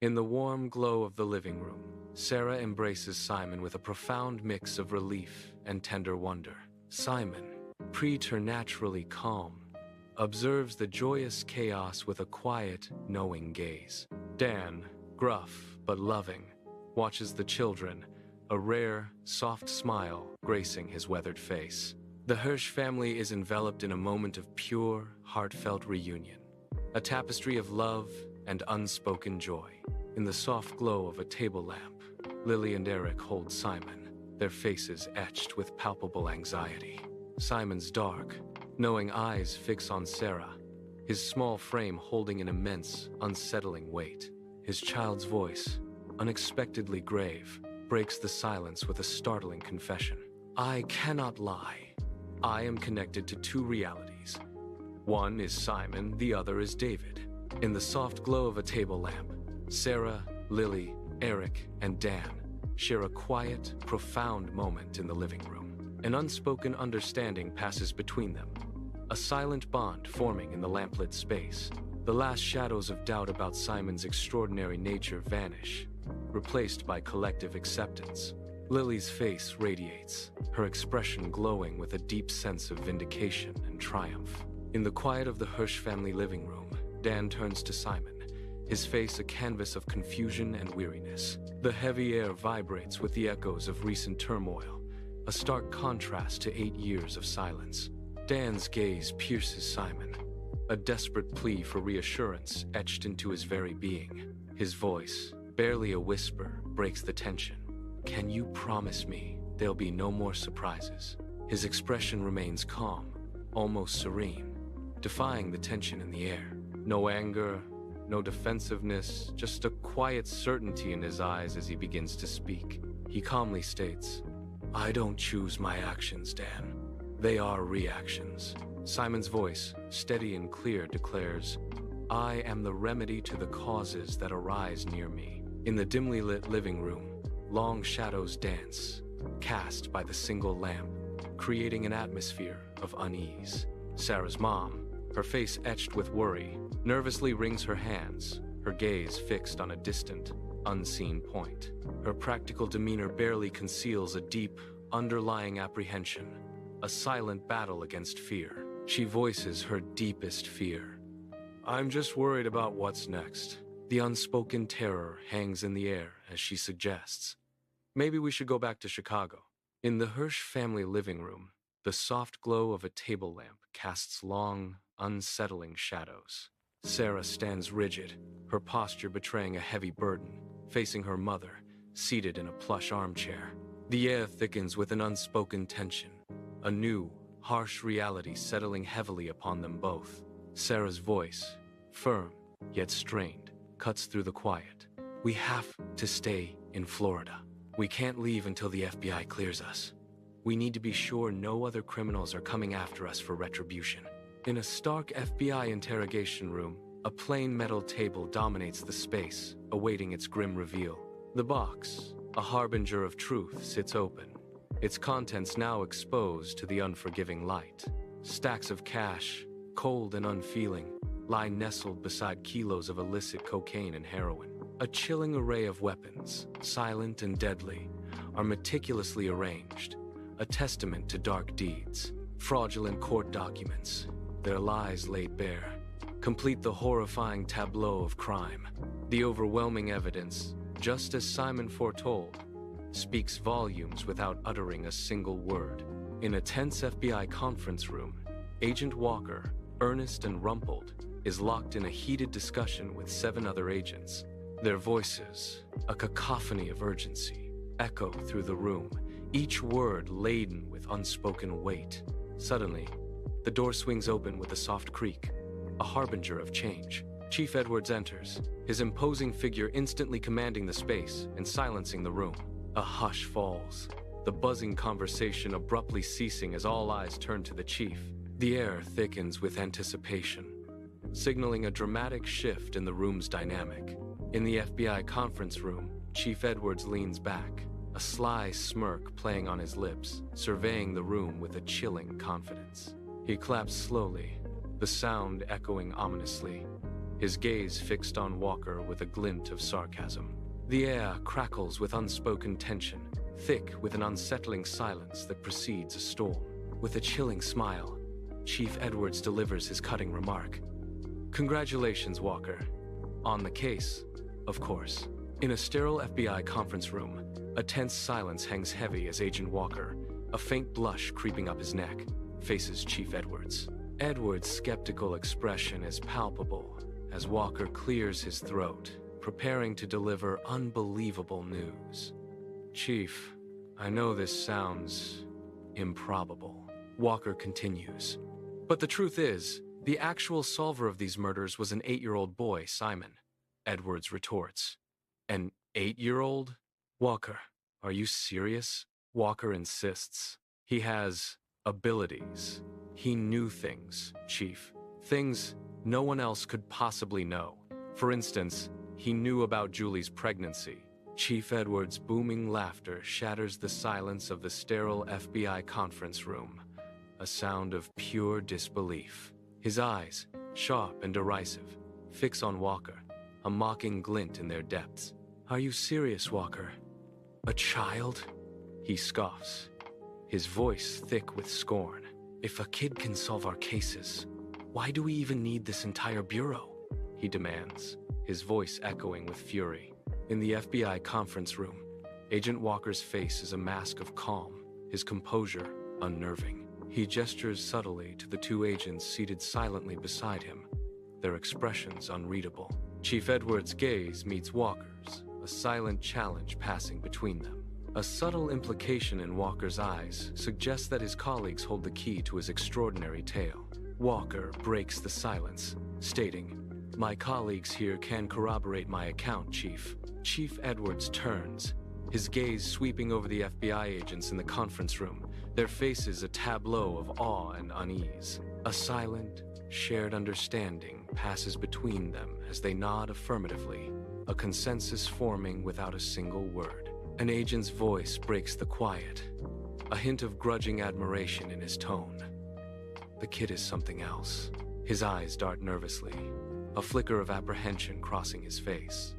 In the warm glow of the living room, Sarah embraces Simon with a profound mix of relief and tender wonder. Simon, preternaturally calm, observes the joyous chaos with a quiet, knowing gaze. Dan, gruff but loving, watches the children, a rare, soft smile gracing his weathered face. The Hirsch family is enveloped in a moment of pure, heartfelt reunion, a tapestry of love and unspoken joy. In the soft glow of a table lamp, Lily and Eric hold Simon, their faces etched with palpable anxiety. Simon's dark, knowing eyes fix on Sarah, his small frame holding an immense, unsettling weight. His child's voice, unexpectedly grave, breaks the silence with a startling confession. I cannot lie. I am connected to two realities. One is Simon, the other is David. In the soft glow of a table lamp, Sarah, Lily, Eric, and Dan share a quiet, profound moment in the living room. An unspoken understanding passes between them, a silent bond forming in the lamplit space. The last shadows of doubt about Simon's extraordinary nature vanish, replaced by collective acceptance. Lily's face radiates, her expression glowing with a deep sense of vindication and triumph. In the quiet of the Hirsch family living room, Dan turns to Simon, his face a canvas of confusion and weariness. The heavy air vibrates with the echoes of recent turmoil, a stark contrast to 8 years of silence. Dan's gaze pierces Simon, a desperate plea for reassurance etched into his very being. His voice, barely a whisper, breaks the tension. Can you promise me there'll be no more surprises? His expression remains calm, almost serene, defying the tension in the air. No anger, no defensiveness, just a quiet certainty in his eyes as he begins to speak. He calmly states, I don't choose my actions, Dan. They are reactions. Simon's voice, steady and clear, declares, I am the remedy to the causes that arise near me. In the dimly lit living room, long shadows dance, cast by the single lamp, creating an atmosphere of unease. Sarah's mom, her face etched with worry, nervously wrings her hands, her gaze fixed on a distant, unseen point. Her practical demeanor barely conceals a deep, underlying apprehension, a silent battle against fear. She voices her deepest fear. I'm just worried about what's next. The unspoken terror hangs in the air as she suggests, maybe we should go back to Chicago. In the Hirsch family living room, the soft glow of a table lamp casts long, unsettling shadows. Sarah stands rigid, her posture betraying a heavy burden, facing her mother, seated in a plush armchair. The air thickens with an unspoken tension, a new, harsh reality settling heavily upon them both. Sarah's voice, firm yet strained, cuts through the quiet. We have to stay in Florida. We can't leave until the FBI clears us. We need to be sure no other criminals are coming after us for retribution. In a stark FBI interrogation room, a plain metal table dominates the space, awaiting its grim reveal. The box, a harbinger of truth, sits open, its contents now exposed to the unforgiving light. Stacks of cash, cold and unfeeling, lie nestled beside kilos of illicit cocaine and heroin. A chilling array of weapons, silent and deadly, are meticulously arranged, a testament to dark deeds. Fraudulent court documents, their lies laid bare, complete the horrifying tableau of crime. The overwhelming evidence, just as Simon foretold, speaks volumes without uttering a single word. In a tense FBI conference room, Agent Walker, earnest and rumpled, is locked in a heated discussion with 7 other agents. Their voices, a cacophony of urgency, echo through the room, each word laden with unspoken weight. Suddenly, the door swings open with a soft creak, a harbinger of change. Chief Edwards enters, his imposing figure instantly commanding the space and silencing the room. A hush falls, the buzzing conversation abruptly ceasing as all eyes turn to the chief. The air thickens with anticipation, signaling a dramatic shift in the room's dynamic. In the FBI conference room, Chief Edwards leans back, a sly smirk playing on his lips, surveying the room with a chilling confidence. He claps slowly, the sound echoing ominously. his gaze fixed on Walker with a glint of sarcasm. The air crackles with unspoken tension, thick with an unsettling silence that precedes a storm. With a chilling smile, Chief Edwards delivers his cutting remark. "Congratulations, Walker. On the case, of course." In a sterile FBI conference room, a tense silence hangs heavy as Agent Walker, a faint blush creeping up his neck, faces Chief Edwards. Edwards' skeptical expression is palpable as Walker clears his throat, preparing to deliver unbelievable news. "Chief, I know this sounds improbable," Walker continues. "But the truth is, the actual solver of these murders was an 8-year-old boy, Simon," Edwards retorts. "An 8-year-old? Walker, are you serious?" Walker insists. "He has abilities. He knew things, Chief. Things no one else could possibly know. For instance, he knew about Julie's pregnancy." Chief Edwards' booming laughter shatters the silence of the sterile FBI conference room, a sound of pure disbelief. His eyes, sharp and derisive, fix on Walker, a mocking glint in their depths. "Are you serious, Walker? A child?" He scoffs, his voice thick with scorn. "If a kid can solve our cases, why do we even need this entire bureau?" he demands, his voice echoing with fury. In the FBI conference room, Agent Walker's face is a mask of calm, his composure unnerving. He gestures subtly to the two agents seated silently beside him, their expressions unreadable. Chief Edwards' gaze meets Walker's, a silent challenge passing between them. A subtle implication in Walker's eyes suggests that his colleagues hold the key to his extraordinary tale. Walker breaks the silence, stating, "My colleagues here can corroborate my account, Chief." Chief Edwards turns, his gaze sweeping over the FBI agents in the conference room, their faces a tableau of awe and unease. A silent, shared understanding passes between them as they nod affirmatively, a consensus forming without a single word. An agent's voice breaks the quiet, a hint of grudging admiration in his tone. "The kid is something else." His eyes dart nervously, a flicker of apprehension crossing his face.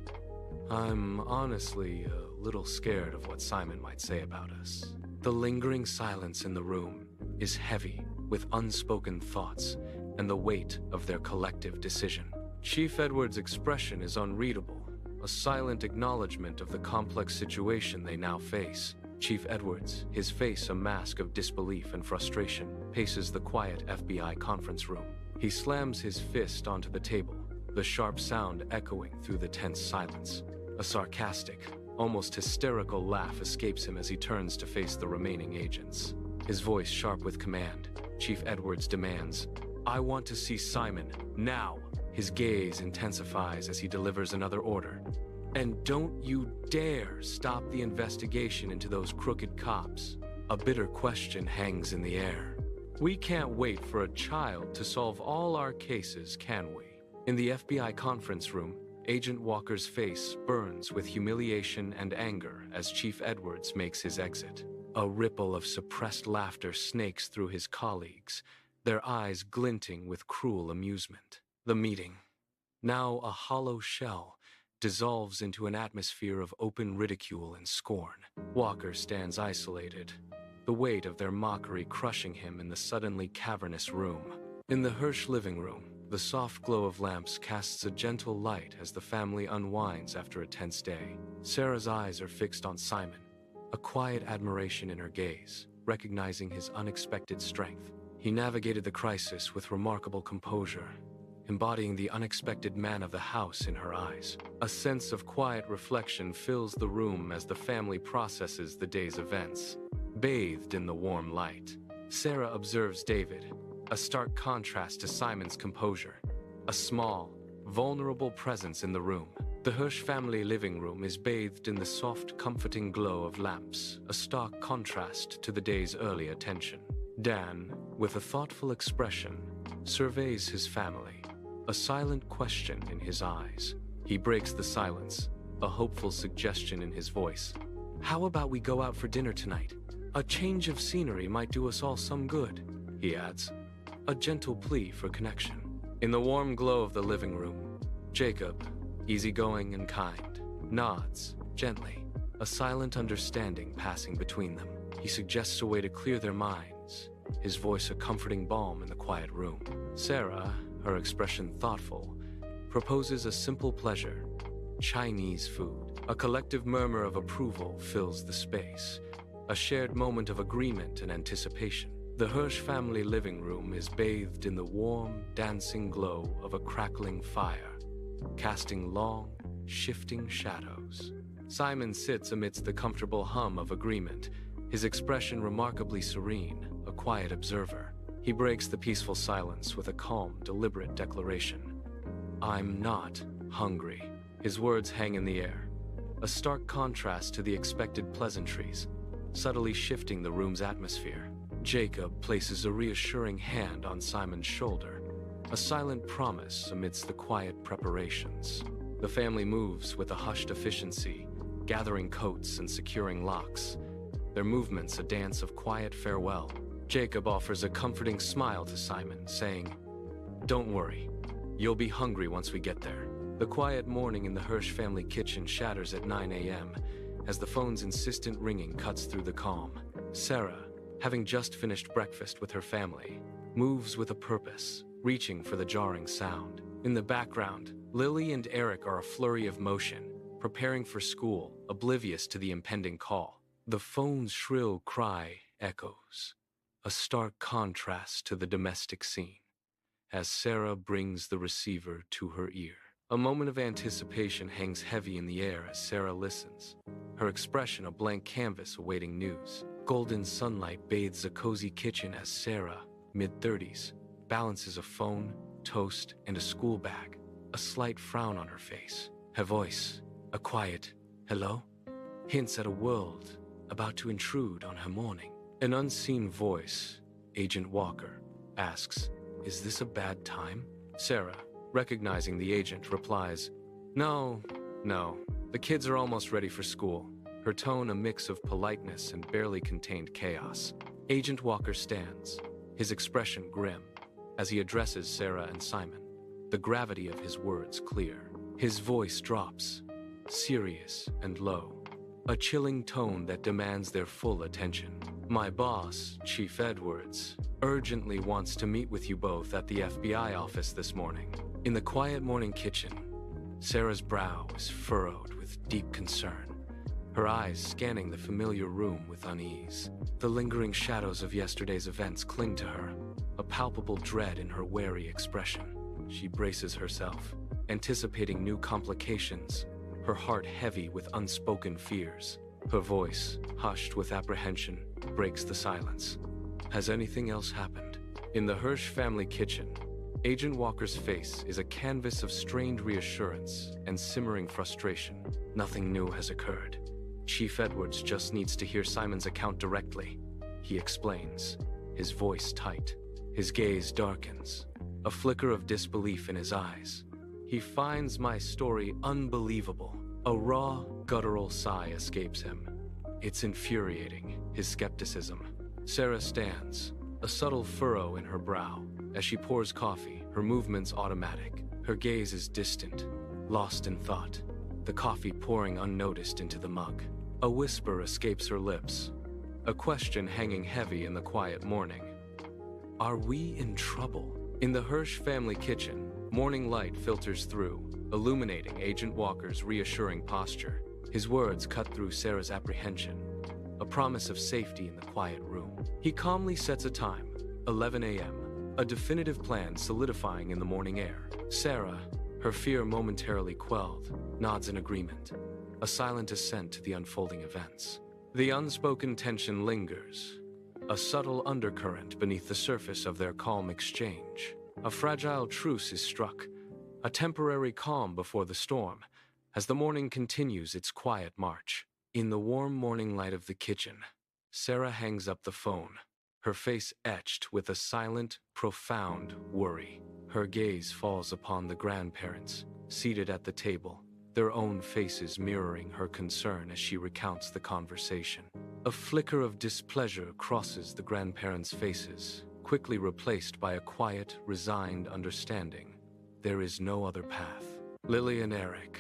"I'm honestly a little scared of what Simon might say about us." The lingering silence in the room is heavy with unspoken thoughts and the weight of their collective decision. Chief Edwards' expression is unreadable, a silent acknowledgement of the complex situation they now face. Chief Edwards, his face a mask of disbelief and frustration, paces the quiet FBI conference room. He slams his fist onto the table, the sharp sound echoing through the tense silence. A sarcastic, almost hysterical laugh escapes him as he turns to face the remaining agents. His voice sharp with command, Chief Edwards demands, "I want to see Simon, now!" His gaze intensifies as he delivers another order. "And don't you dare stop the investigation into those crooked cops." A bitter question hangs in the air. "We can't wait for a child to solve all our cases, can we?" In the FBI conference room, Agent Walker's face burns with humiliation and anger as Chief Edwards makes his exit. A ripple of suppressed laughter snakes through his colleagues, their eyes glinting with cruel amusement. The meeting, now a hollow shell, dissolves into an atmosphere of open ridicule and scorn. Walker stands isolated, the weight of their mockery crushing him in the suddenly cavernous room. In the Hirsch living room, the soft glow of lamps casts a gentle light as the family unwinds after a tense day. Sarah's eyes are fixed on Simon, a quiet admiration in her gaze, recognizing his unexpected strength. He navigated the crisis with remarkable composure, embodying the unexpected man of the house in her eyes. A sense of quiet reflection fills the room as the family processes the day's events. Bathed in the warm light, Sarah observes David, a stark contrast to Simon's composure, a small, vulnerable presence in the room. The Hirsch family living room is bathed in the soft, comforting glow of lamps, a stark contrast to the day's earlier tension. Dan, with a thoughtful expression, surveys his family, a silent question in his eyes. He breaks the silence, a hopeful suggestion in his voice. "How about we go out for dinner tonight? A change of scenery might do us all some good," he adds, a gentle plea for connection. In the warm glow of the living room, Jacob, easygoing and kind, nods gently, a silent understanding passing between them. He suggests a way to clear their minds, his voice a comforting balm in the quiet room. Sarah, her expression thoughtful, proposes a simple pleasure, Chinese food. A collective murmur of approval fills the space, a shared moment of agreement and anticipation. The Hirsch family living room is bathed in the warm, dancing glow of a crackling fire, casting long, shifting shadows. Simon sits amidst the comfortable hum of agreement, his expression remarkably serene, a quiet observer. He breaks the peaceful silence with a calm, deliberate declaration. "I'm not hungry." His words hang in the air, a stark contrast to the expected pleasantries, subtly shifting the room's atmosphere. Jacob places a reassuring hand on Simon's shoulder, a silent promise amidst the quiet preparations. The family moves with a hushed efficiency, gathering coats and securing locks, their movements a dance of quiet farewell. Jacob offers a comforting smile to Simon, saying, "Don't worry, you'll be hungry once we get there." The quiet morning in the Hirsch family kitchen shatters at 9 a.m. as the phone's insistent ringing cuts through the calm. Sarah, having just finished breakfast with her family, moves with a purpose, reaching for the jarring sound. In the background, Lily and Eric are a flurry of motion, preparing for school, oblivious to the impending call. The phone's shrill cry echoes, a stark contrast to the domestic scene, as Sarah brings the receiver to her ear. A moment of anticipation hangs heavy in the air as Sarah listens, her expression a blank canvas awaiting news. Golden sunlight bathes a cozy kitchen as Sarah, mid-30s, balances a phone, toast, and a school bag, a slight frown on her face. Her voice, a quiet "hello," hints at a world about to intrude on her morning. An unseen voice, Agent Walker, asks, "Is this a bad time?" Sarah, recognizing the agent, replies, No, the kids are almost ready for school," her tone a mix of politeness and barely contained chaos. Agent Walker stands, his expression grim, as he addresses Sarah and Simon, the gravity of his words clear. His voice drops, serious and low, a chilling tone that demands their full attention. "My boss, Chief Edwards, urgently wants to meet with you both at the FBI office this morning." In the quiet morning kitchen, Sarah's brow is furrowed with deep concern, her eyes scanning the familiar room with unease. The lingering shadows of yesterday's events cling to her, a palpable dread in her wary expression. She braces herself, anticipating new complications, her heart heavy with unspoken fears. Her voice, hushed with apprehension, breaks the silence. Has anything else happened? In the Hirsch family kitchen, Agent Walker's face is a canvas of strained reassurance and simmering frustration. Nothing new has occurred. Chief Edwards just needs to hear Simon's account directly, he explains, his voice tight. His gaze darkens, a flicker of disbelief in his eyes. He finds my story unbelievable. A raw, guttural sigh escapes him. It's infuriating, his skepticism. Sarah stands, a subtle furrow in her brow. As she pours coffee, her movements automatic. Her gaze is distant, lost in thought, the coffee pouring unnoticed into the mug. A whisper escapes her lips, a question hanging heavy in the quiet morning. Are we in trouble? In the Hirsch family kitchen, morning light filters through, illuminating Agent Walker's reassuring posture. His words cut through Sarah's apprehension, a promise of safety in the quiet room. He calmly sets a time, 11 a.m., a definitive plan solidifying in the morning air. Sarah, her fear momentarily quelled, nods in agreement, a silent assent to the unfolding events. The unspoken tension lingers, a subtle undercurrent beneath the surface of their calm exchange. A fragile truce is struck, a temporary calm before the storm, as the morning continues its quiet march. In the warm morning light of the kitchen, Sarah hangs up the phone, her face etched with a silent, profound worry. Her gaze falls upon the grandparents, seated at the table, their own faces mirroring her concern as she recounts the conversation. A flicker of displeasure crosses the grandparents' faces, quickly replaced by a quiet, resigned understanding. There is no other path. Lily and Eric,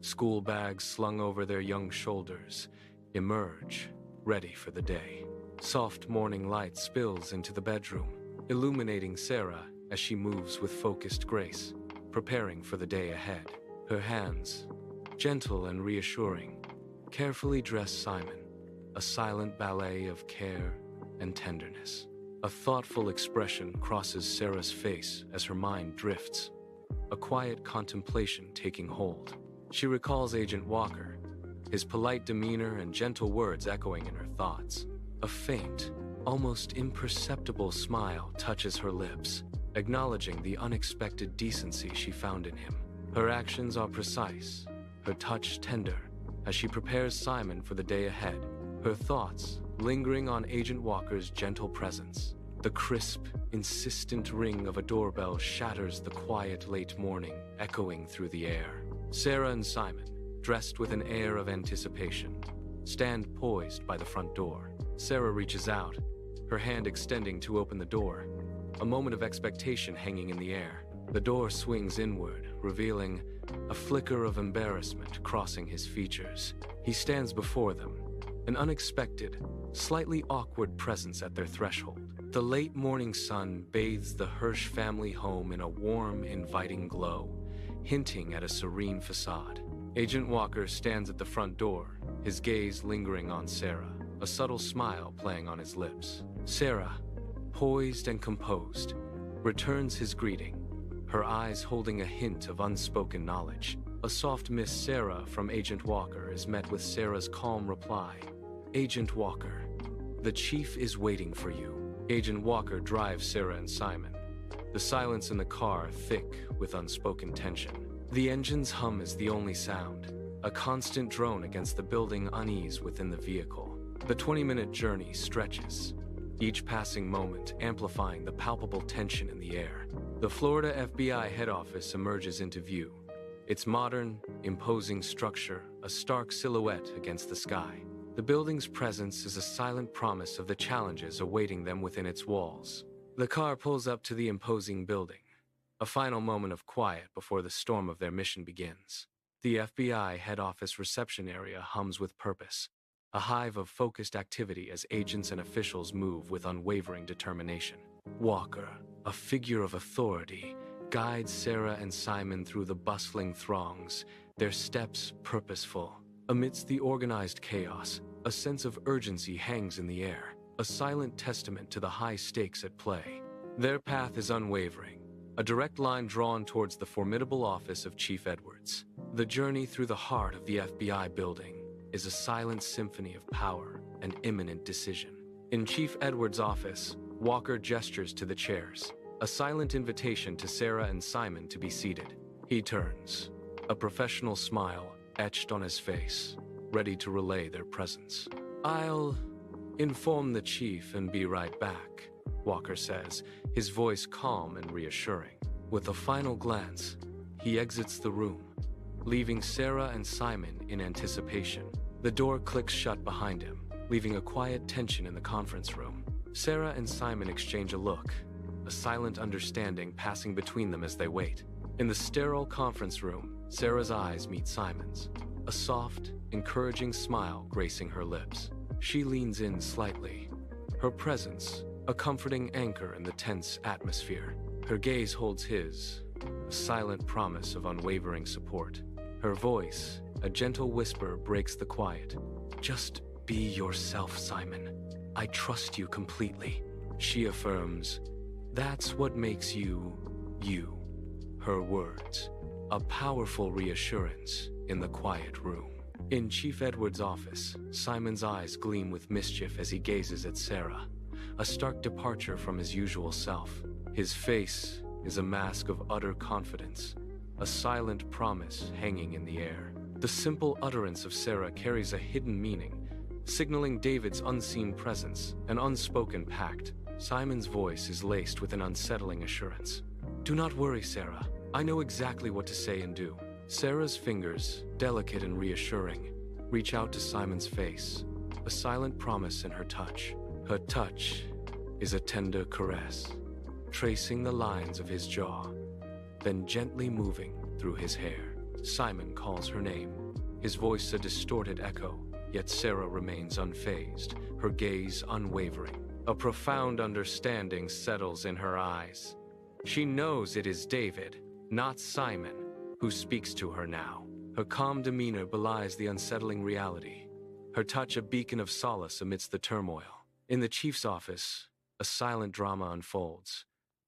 school bags slung over their young shoulders, emerge, ready for the day. Soft morning light spills into the bedroom, illuminating Sarah as she moves with focused grace, preparing for the day ahead. Her hands, gentle and reassuring, carefully dress Simon, a silent ballet of care and tenderness. A thoughtful expression crosses Sarah's face as her mind drifts, a quiet contemplation taking hold. She recalls Agent Walker, his polite demeanor and gentle words echoing in her thoughts. A faint, almost imperceptible smile touches her lips, acknowledging the unexpected decency she found in him. Her actions are precise, her touch tender, as she prepares Simon for the day ahead, her thoughts lingering on Agent Walker's gentle presence. The crisp, insistent ring of a doorbell shatters the quiet late morning, echoing through the air. Sarah and Simon, dressed with an air of anticipation, stand poised by the front door. Sarah reaches out, her hand extending to open the door, a moment of expectation hanging in the air. The door swings inward, revealing a flicker of embarrassment crossing his features. He stands before them, an unexpected, slightly awkward presence at their threshold. The late morning sun bathes the Hirsch family home in a warm, inviting glow, hinting at a serene facade. Agent Walker stands at the front door, his gaze lingering on Sarah, a subtle smile playing on his lips. Sarah, poised and composed, returns his greeting, her eyes holding a hint of unspoken knowledge. A soft "Miss Sarah" from Agent Walker is met with Sarah's calm reply. "Agent Walker, the chief is waiting for you." Agent Walker drives Sarah and Simon, the silence in the car thick with unspoken tension. The engine's hum is the only sound, a constant drone against the building unease within the vehicle. The 20-minute journey stretches, each passing moment amplifying the palpable tension in the air. The Florida FBI head office emerges into view, its modern, imposing structure a stark silhouette against the sky. The building's presence is a silent promise of the challenges awaiting them within its walls. The car pulls up to the imposing building, a final moment of quiet before the storm of their mission begins. The FBI head office reception area hums with purpose, a hive of focused activity as agents and officials move with unwavering determination. Walker, a figure of authority, guides Sarah and Simon through the bustling throngs, their steps purposeful. Amidst the organized chaos, a sense of urgency hangs in the air, a silent testament to the high stakes at play. Their path is unwavering, a direct line drawn towards the formidable office of Chief Edwards. The journey through the heart of the FBI building is a silent symphony of power and imminent decision. In Chief Edwards' office, Walker gestures to the chairs, a silent invitation to Sarah and Simon to be seated. He turns, a professional smile etched on his face, ready to relay their presence. "I'll inform the chief and be right back," Walker says, his voice calm and reassuring. With a final glance, he exits the room, leaving Sarah and Simon in anticipation. The door clicks shut behind him, leaving a quiet tension in the conference room. Sarah and Simon exchange a look, a silent understanding passing between them as they wait. In the sterile conference room, Sarah's eyes meet Simon's, a soft, encouraging smile gracing her lips. She leans in slightly, her presence a comforting anchor in the tense atmosphere. Her gaze holds his, a silent promise of unwavering support. Her voice, a gentle whisper, breaks the quiet. "Just be yourself, Simon. I trust you completely," she affirms. "That's what makes you, you." Her words, a powerful reassurance in the quiet room. In Chief Edwards' office, Simon's eyes gleam with mischief as he gazes at Sarah, a stark departure from his usual self. His face is a mask of utter confidence, a silent promise hanging in the air. The simple utterance of Sarah carries a hidden meaning, signaling David's unseen presence, an unspoken pact. Simon's voice is laced with an unsettling assurance. "Do not worry, Sarah. I know exactly what to say and do." Sarah's fingers, delicate and reassuring, reach out to Simon's face, a silent promise in her touch. Her touch is a tender caress, tracing the lines of his jaw, then gently moving through his hair. Simon calls her name, his voice a distorted echo, yet Sarah remains unfazed, her gaze unwavering. A profound understanding settles in her eyes. She knows it is David, not Simon, who speaks to her now. Her calm demeanor belies the unsettling reality, her touch a beacon of solace amidst the turmoil. In the chief's office, a silent drama unfolds,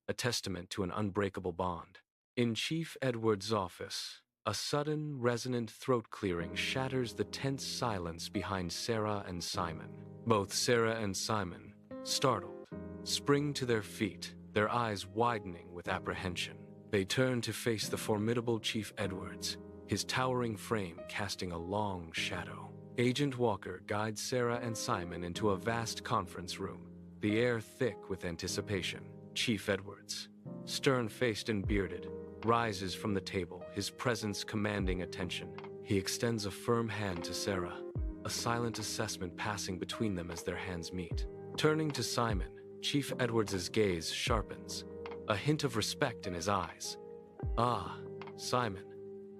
a testament to an unbreakable bond. In Chief Edward's office, a sudden, resonant throat clearing shatters the tense silence behind Sarah and Simon. Both Sarah and Simon, startled, spring to their feet, their eyes widening with apprehension. They turn to face the formidable Chief Edwards, his towering frame casting a long shadow. Agent Walker guides Sarah and Simon into a vast conference room, the air thick with anticipation. Chief Edwards, stern-faced and bearded, rises from the table, his presence commanding attention. He extends a firm hand to Sarah, a silent assessment passing between them as their hands meet. Turning to Simon, Chief Edwards' gaze sharpens, a hint of respect in his eyes. "Ah, Simon,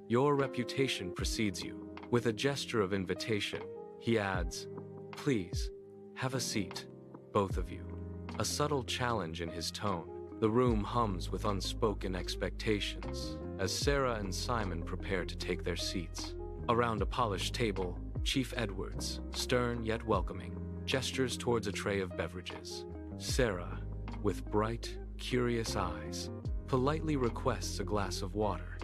your reputation precedes you." With a gesture of invitation, he adds, "Please, have a seat, both of you." A subtle challenge in his tone. The room hums with unspoken expectations as Sarah and Simon prepare to take their seats. Around a polished table, Chief Edwards, stern yet welcoming, gestures towards a tray of beverages. Sarah, with bright, curious eyes, politely requests a glass of water,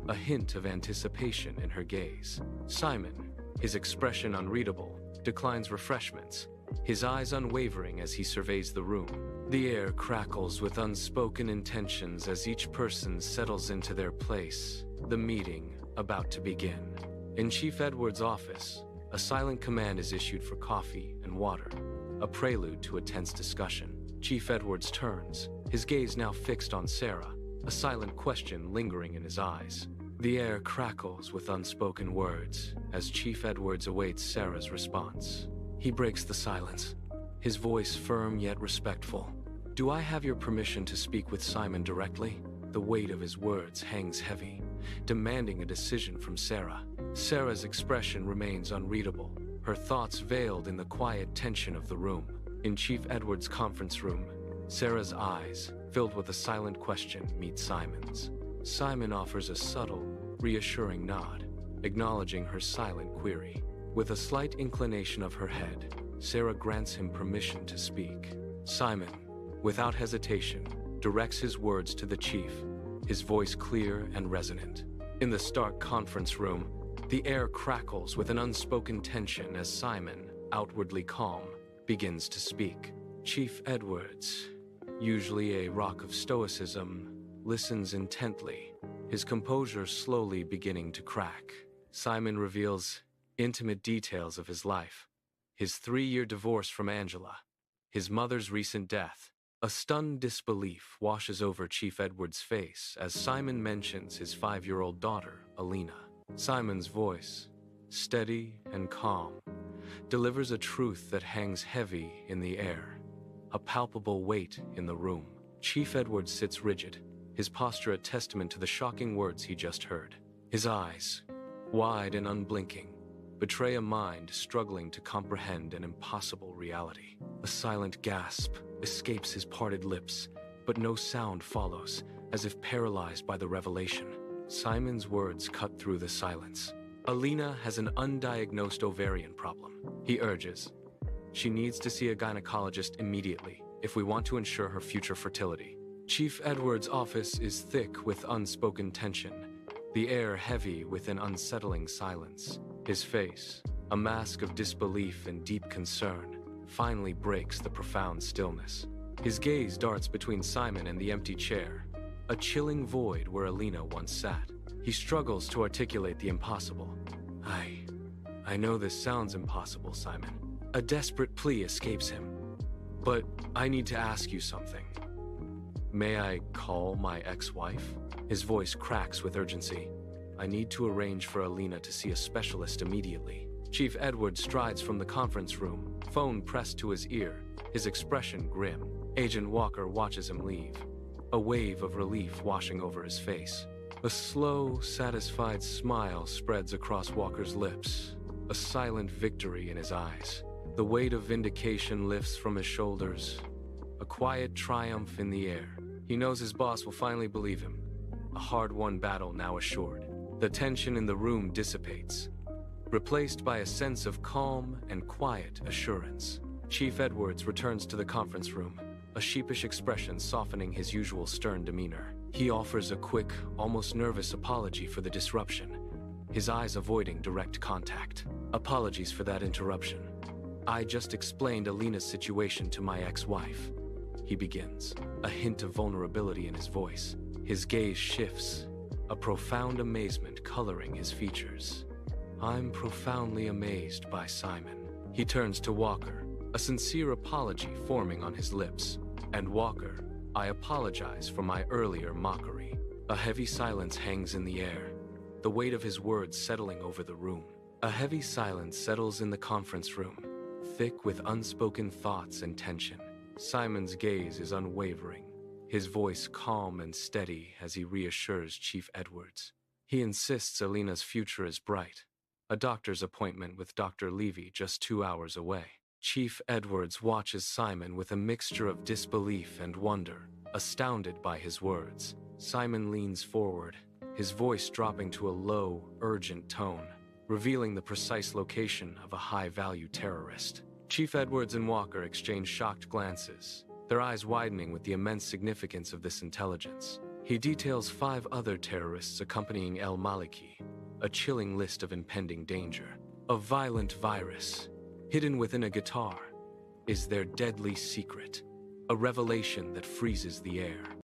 a hint of anticipation in her gaze. Simon, his expression unreadable, declines refreshments, his eyes unwavering as he surveys the room. The air crackles with unspoken intentions as each person settles into their place, the meeting about to begin. In Chief Edwards' office, a silent command is issued for coffee and water, a prelude to a tense discussion. Chief Edwards turns, his gaze now fixed on Sarah, a silent question lingering in his eyes. The air crackles with unspoken words as Chief Edwards awaits Sarah's response. He breaks the silence, his voice firm yet respectful. "Do I have your permission to speak with Simon directly?" The weight of his words hangs heavy, demanding a decision from Sarah. Sarah's expression remains unreadable, her thoughts veiled in the quiet tension of the room. In Chief Edwards' conference room, Sarah's eyes, filled with a silent question, meet Simon's. Simon offers a subtle, reassuring nod, acknowledging her silent query. With a slight inclination of her head, Sarah grants him permission to speak. Simon, without hesitation, directs his words to the chief, his voice clear and resonant. In the stark conference room, the air crackles with an unspoken tension as Simon, outwardly calm, begins to speak. Chief Edwards, usually a rock of stoicism, listens intently, his composure slowly beginning to crack. Simon reveals intimate details of his life, his 3-year divorce from Angela, his mother's recent death. A stunned disbelief washes over Chief Edwards' face as Simon mentions his 5-year-old daughter, Alina. Simon's voice, steady and calm, delivers a truth that hangs heavy in the air, a palpable weight in the room. Chief Edwards sits rigid, his posture a testament to the shocking words he just heard. His eyes, wide and unblinking, betray a mind struggling to comprehend an impossible reality. A silent gasp escapes his parted lips, but no sound follows, as if paralyzed by the revelation. Simon's words cut through the silence. Alina has an undiagnosed ovarian problem, he urges. She needs to see a gynecologist immediately if we want to ensure her future fertility. Chief Edwards' office is thick with unspoken tension, the air heavy with an unsettling silence. His face, a mask of disbelief and deep concern, finally breaks the profound stillness. His gaze darts between Simon and the empty chair, a chilling void where Alina once sat. He struggles to articulate the impossible. I know this sounds impossible, Simon." A desperate plea escapes him. "But I need to ask you something. May I call my ex-wife?" His voice cracks with urgency. "I need to arrange for Alina to see a specialist immediately." Chief Edwards strides from the conference room, phone pressed to his ear, his expression grim. Agent Walker watches him leave, a wave of relief washing over his face. A slow, satisfied smile spreads across Walker's lips, a silent victory in his eyes. The weight of vindication lifts from his shoulders, a quiet triumph in the air. He knows his boss will finally believe him. A hard-won battle now assured. The tension in the room dissipates, replaced by a sense of calm and quiet assurance. Chief Edwards returns to the conference room, a sheepish expression softening his usual stern demeanor. He offers a quick, almost nervous apology for the disruption, his eyes avoiding direct contact. Apologies for that interruption. I just explained Alina's situation to my ex-wife. He begins, a hint of vulnerability in his voice. His gaze shifts, a profound amazement coloring his features. I'm profoundly amazed by Simon. He turns to Walker, a sincere apology forming on his lips. And Walker, I apologize for my earlier mockery. A heavy silence hangs in the air, the weight of his words settling over the room. A heavy silence settles in the conference room, thick with unspoken thoughts and tension. Simon's gaze is unwavering, his voice calm and steady as he reassures Chief Edwards. He insists Alina's future is bright. A doctor's appointment with Dr. Levy just 2 hours away. Chief Edwards watches Simon with a mixture of disbelief and wonder, astounded by his words. Simon leans forward, his voice dropping to a low, urgent tone, revealing the precise location of a high-value terrorist. Chief Edwards and Walker exchange shocked glances, their eyes widening with the immense significance of this intelligence. He details 5 other terrorists accompanying El Maliki, a chilling list of impending danger. A violent virus, hidden within a guitar, is their deadly secret, a revelation that freezes the air.